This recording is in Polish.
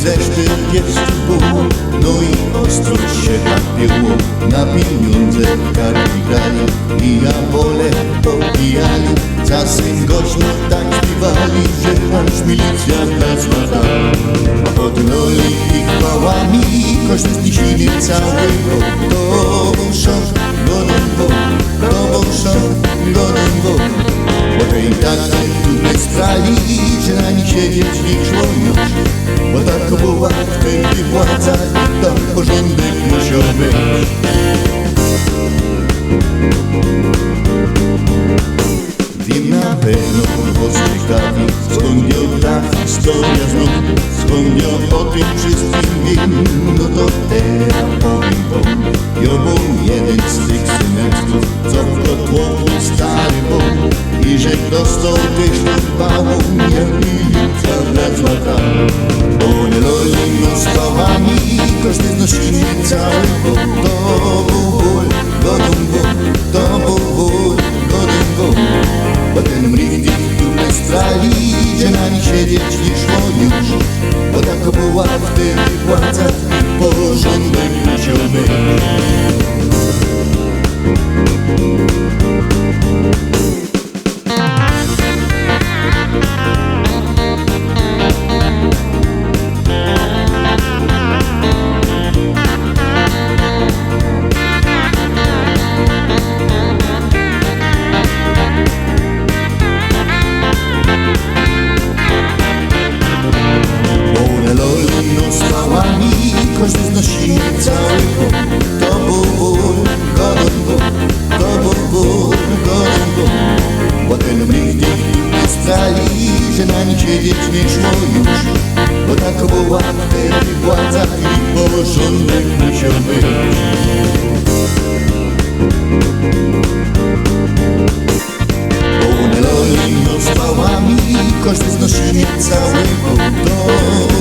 ze 40 było, no i ostro się napięło. Na pieniądze karty grali i ja wolę popijali. Czasem gośno tak śpiewali, że aż milicja wlazła tam. Od loli i chwałami kościół zniesiony cały. To był szok, godą, to był szok, godą. Bo tej tacy trudnej sprali, że na nich siedzieć nie szło już. Bo tak była wtedy władza, tam porządek musiał być. Wiem na pewno o ciekawi, skąd ją ta historia znów, skąd ją o tym wszystkim wiem. No to teraz powiem wam, ja był jeden z tych syneczków, co w kotłoku stary był. I że dostał też odpałą, jak milicja wlazła tam. One lolino spałami, koszty znosili cały ból. To był ból, godą ból, to był ból, godą ból. Bo ten mrych tych trudnej strali, że na nich siedzieć nie szło już. Bo tak była wtedy władza, porządek musiał być. Kościół znosimy cały ból. To był ból, godą ból. To był ból, godą ból. Bo ten mrych nie strali, że na nich siedzieć nie szło już. Bo tak była wtedy władza i porządek musiał być. One lolino spałami, kościół znosimy cały ból.